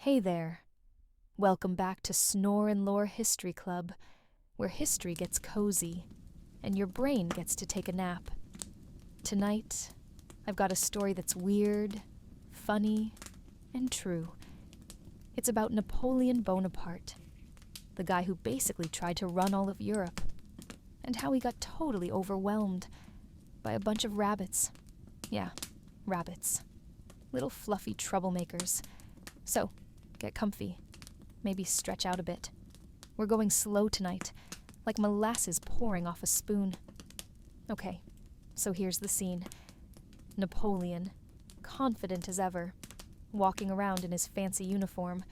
Hey there. Welcome back to Snore Lore History Club, where history gets cozy and your brain gets to take a nap. Tonight, I've got a story that's weird, funny, and true. It's about Napoleon Bonaparte, the guy who basically tried to run all of Europe, and how he got totally overwhelmed by a bunch of rabbits. Yeah, rabbits. Little fluffy troublemakers. So, get comfy. Maybe stretch out a bit. We're going slow tonight, like molasses pouring off a spoon. Okay, so here's the scene. Napoleon, confident as ever, walking around in his fancy uniform,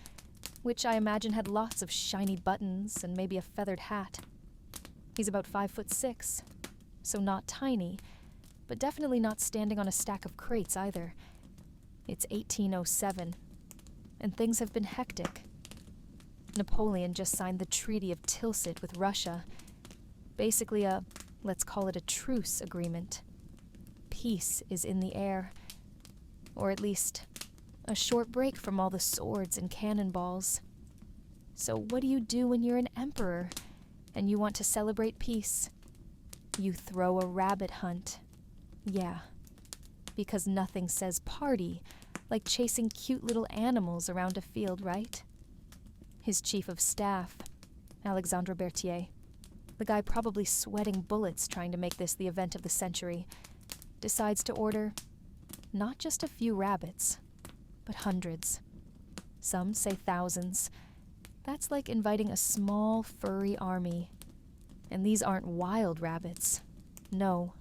which I imagine had lots of shiny buttons and maybe a feathered hat. He's about 5'6", so not tiny, but definitely not standing on a stack of crates either. It's 1807, and things have been hectic. Napoleon just signed the Treaty of Tilsit with Russia. Basically let's call it a truce agreement. Peace is in the air. Or at least, a short break from all the swords and cannonballs. So what do you do when you're an emperor and you want to celebrate peace? You throw a rabbit hunt. Yeah, because nothing says party like chasing cute little animals around a field, right? His chief of staff, Alexandre Berthier, the guy probably sweating bullets trying to make this the event of the century, decides to order not just a few rabbits, but hundreds. Some say thousands. That's like inviting a small, furry army. And these aren't wild rabbits. No.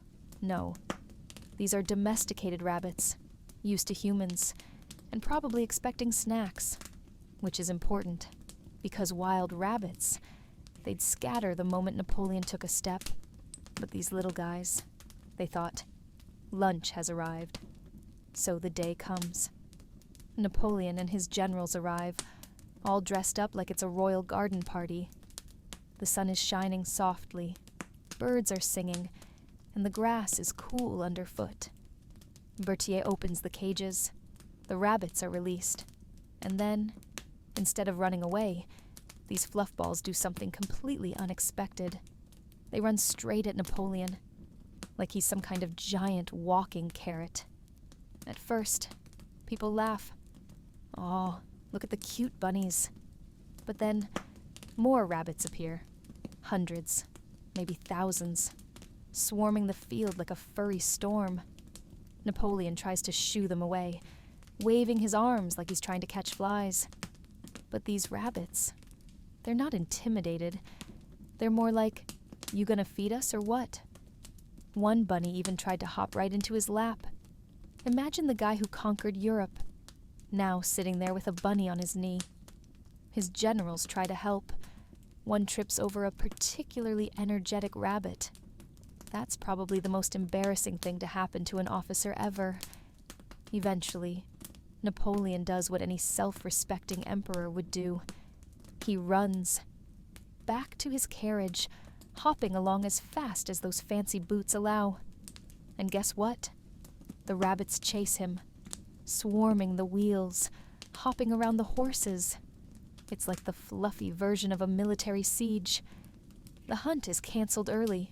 These are domesticated rabbits, used to humans, and probably expecting snacks, which is important, because wild rabbits, they'd scatter the moment Napoleon took a step. But these little guys, they thought, lunch has arrived. So the day comes. Napoleon and his generals arrive, all dressed up like it's a royal garden party. The sun is shining softly, birds are singing, and the grass is cool underfoot. Berthier opens the cages, the rabbits are released, and then, instead of running away, these fluffballs do something completely unexpected. They run straight at Napoleon, like he's some kind of giant walking carrot. At first, people laugh. Oh, look at the cute bunnies. But then, more rabbits appear. Hundreds, maybe thousands, swarming the field like a furry storm. Napoleon tries to shoo them away, waving his arms like he's trying to catch flies. But these rabbits, they're not intimidated. They're more like, you gonna feed us or what? One bunny even tried to hop right into his lap. Imagine the guy who conquered Europe, now sitting there with a bunny on his knee. His generals try to help. One trips over a particularly energetic rabbit. That's probably the most embarrassing thing to happen to an officer ever. Eventually, Napoleon does what any self-respecting emperor would do. He runs. Back to his carriage, hopping along as fast as those fancy boots allow. And guess what? The rabbits chase him, swarming the wheels, hopping around the horses. It's like the fluffy version of a military siege. The hunt is canceled early.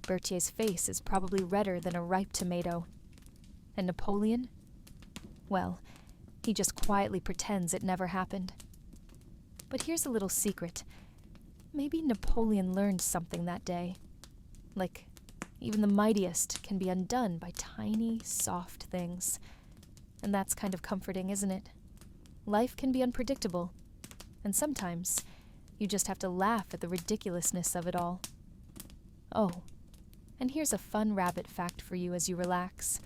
Berthier's face is probably redder than a ripe tomato. And Napoleon? Well, he just quietly pretends it never happened. But here's a little secret. Maybe Napoleon learned something that day. Like, even the mightiest can be undone by tiny, soft things. And that's kind of comforting, isn't it? Life can be unpredictable. And sometimes, you just have to laugh at the ridiculousness of it all. Oh, and here's a fun rabbit fact for you as you relax.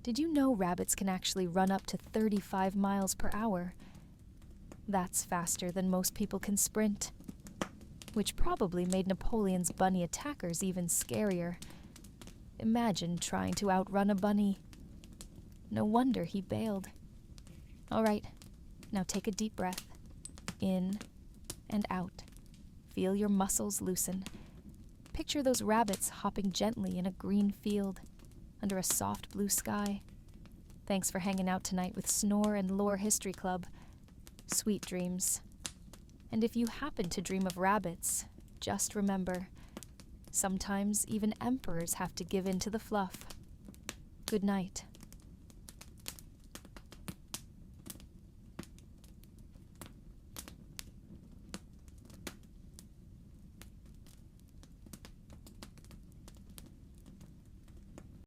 Did you know rabbits can actually run up to 35 miles per hour? That's faster than most people can sprint. Which probably made Napoleon's bunny attackers even scarier. Imagine trying to outrun a bunny. No wonder he bailed. All right, now take a deep breath. In and out. Feel your muscles loosen. Picture those rabbits hopping gently in a green field, under a soft blue sky. Thanks for hanging out tonight with Snore and Lore History Club. Sweet dreams. And if you happen to dream of rabbits, just remember, sometimes even emperors have to give in to the fluff. Good night.